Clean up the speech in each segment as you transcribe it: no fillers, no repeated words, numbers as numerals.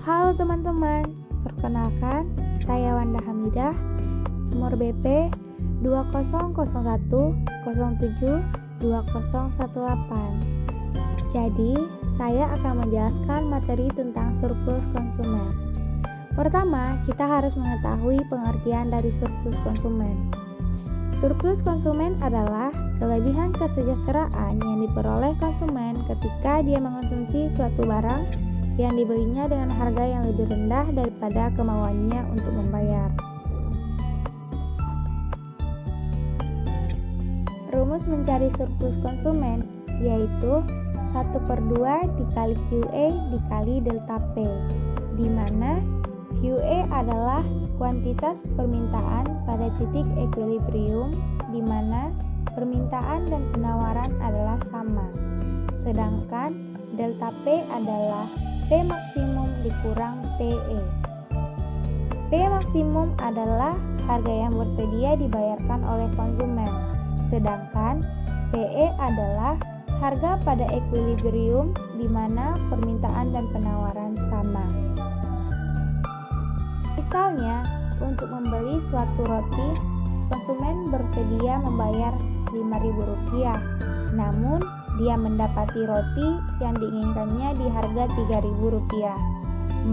Halo teman-teman, perkenalkan saya Wanda Hamidah, nomor BP 2001072018. Jadi, saya akan menjelaskan materi tentang surplus konsumen. Pertama, kita harus mengetahui pengertian dari surplus konsumen. Surplus konsumen adalah kelebihan kesejahteraan yang diperoleh konsumen ketika dia mengonsumsi suatu barang yang dibelinya dengan harga yang lebih rendah daripada kemauannya untuk membayar. Rumus mencari surplus konsumen yaitu 1/2 dikali QE dikali delta P, di mana QE adalah kuantitas permintaan pada titik equilibrium di mana permintaan dan penawaran adalah sama. Sedangkan delta P adalah P maksimum dikurang PE. P maksimum adalah harga yang bersedia dibayarkan oleh konsumen, sedangkan PE adalah harga pada equilibrium di mana permintaan dan penawaran sama. Misalnya, untuk membeli suatu roti, konsumen bersedia membayar Rp5.000, namun dia mendapati roti yang diinginkannya di harga Rp3.000.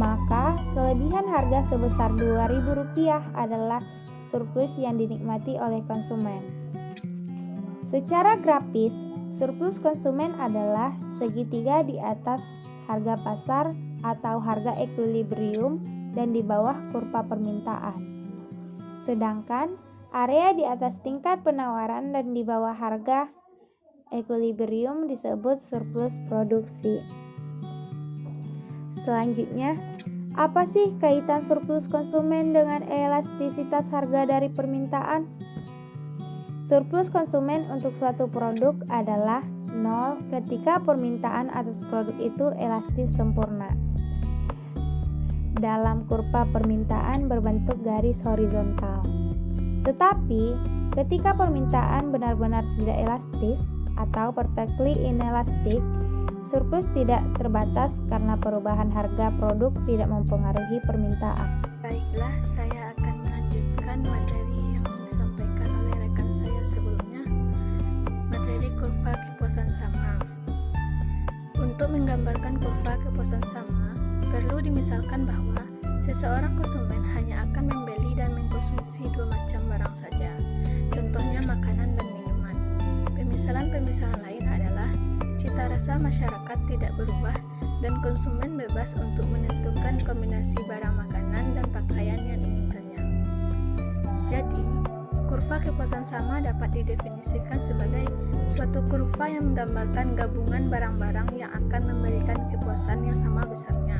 Maka kelebihan harga sebesar Rp2.000 adalah surplus yang dinikmati oleh konsumen. Secara grafis, surplus konsumen adalah segitiga di atas harga pasar atau harga equilibrium dan di bawah kurva permintaan. Sedangkan area di atas tingkat penawaran dan di bawah harga equilibrium disebut surplus produksi. Selanjutnya, apa sih kaitan surplus konsumen dengan elastisitas harga dari permintaan? Surplus konsumen untuk suatu produk adalah 0 ketika permintaan atas produk itu elastis sempurna. Dalam kurva permintaan berbentuk garis horizontal. Tetapi, ketika permintaan benar-benar tidak elastis, atau perfectly inelastic, surplus tidak terbatas karena perubahan harga produk tidak mempengaruhi permintaan. Baiklah, saya akan melanjutkan materi yang disampaikan oleh rekan saya sebelumnya, materi kurva kepuasan sama. Untuk menggambarkan kurva kepuasan sama, perlu dimisalkan bahwa seseorang konsumen hanya akan membeli dan mengkonsumsi 2 macam barang saja, contohnya makanan dan minuman. Pemisalan lain adalah cita rasa masyarakat tidak berubah dan konsumen bebas untuk menentukan kombinasi barang makanan dan pakaian yang diinginkannya. Jadi, kurva kepuasan sama dapat didefinisikan sebagai suatu kurva yang menggambarkan gabungan barang-barang yang akan memberikan kepuasan yang sama besarnya.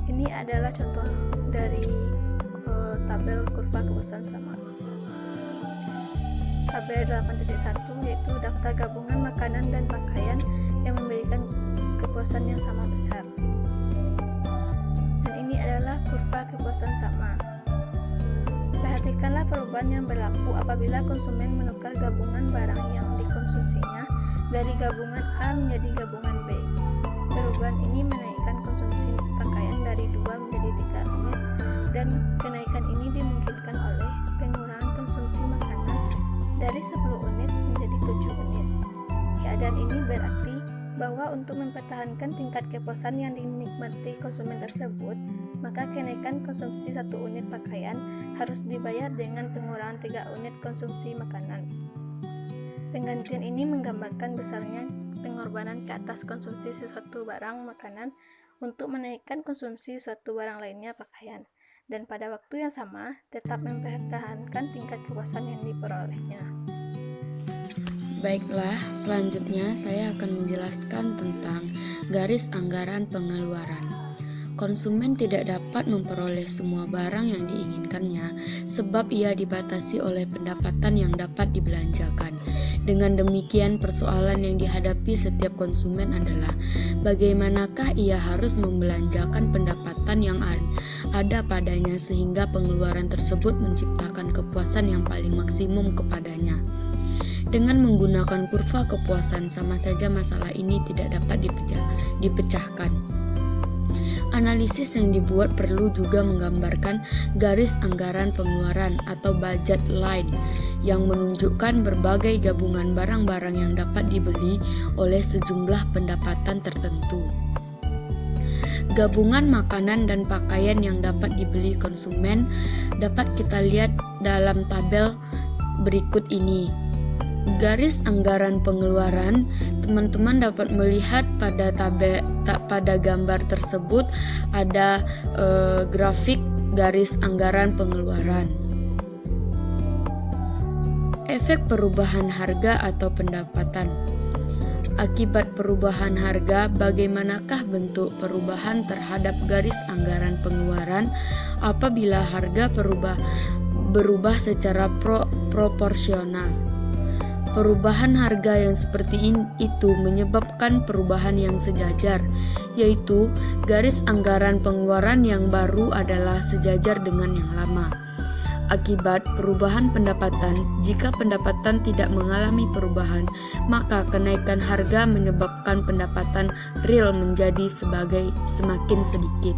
Ini adalah contoh dari tabel kurva kepuasan sama. Tabel 8.1 yaitu daftar gabungan makanan dan pakaian yang memberikan kepuasan yang sama besar. Dan ini adalah kurva kepuasan sama. Perhatikanlah perubahan yang berlaku apabila konsumen menukar gabungan barang yang dikonsumsinya dari gabungan A menjadi gabungan B. Perubahan ini menaikkan konsumsi pakaian dari 2 menjadi 3 unit dan kenaikan ini dimungkinkan oleh pengurangan konsumsi makanan dari 10 unit menjadi 7 unit. Keadaan ini berarti bahwa untuk mempertahankan tingkat kepuasan yang dinikmati konsumen tersebut, maka kenaikan konsumsi 1 unit pakaian harus dibayar dengan pengurangan 3 unit konsumsi makanan. Penggantian ini menggambarkan besarnya pengorbanan ke atas konsumsi sesuatu barang makanan untuk menaikkan konsumsi suatu barang lainnya pakaian, dan pada waktu yang sama tetap mempertahankan tingkat kepuasan yang diperolehnya. Baiklah, selanjutnya saya akan menjelaskan tentang garis anggaran pengeluaran. Konsumen tidak dapat memperoleh semua barang yang diinginkannya sebab ia dibatasi oleh pendapatan yang dapat dibelanjakan. Dengan demikian, persoalan yang dihadapi setiap konsumen adalah bagaimanakah ia harus membelanjakan pendapatan yang ada padanya sehingga pengeluaran tersebut menciptakan kepuasan yang paling maksimum kepadanya. Dengan menggunakan kurva kepuasan, sama saja masalah ini tidak dapat dipecahkan. Analisis yang dibuat perlu juga menggambarkan garis anggaran pengeluaran atau budget line yang menunjukkan berbagai gabungan barang-barang yang dapat dibeli oleh sejumlah pendapatan tertentu. Gabungan makanan dan pakaian yang dapat dibeli konsumen dapat kita lihat dalam tabel berikut ini. Garis anggaran pengeluaran, teman-teman dapat melihat pada gambar tersebut ada grafik garis anggaran pengeluaran. Efek perubahan harga atau pendapatan. Akibat perubahan harga, bagaimanakah bentuk perubahan terhadap garis anggaran pengeluaran apabila harga berubah secara proporsional? Perubahan harga yang seperti itu menyebabkan perubahan yang sejajar, yaitu garis anggaran pengeluaran yang baru adalah sejajar dengan yang lama. Akibat perubahan pendapatan, jika pendapatan tidak mengalami perubahan, maka kenaikan harga menyebabkan pendapatan real menjadi semakin sedikit.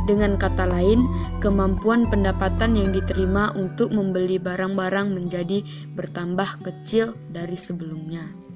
Dengan kata lain, kemampuan pendapatan yang diterima untuk membeli barang-barang menjadi bertambah kecil dari sebelumnya.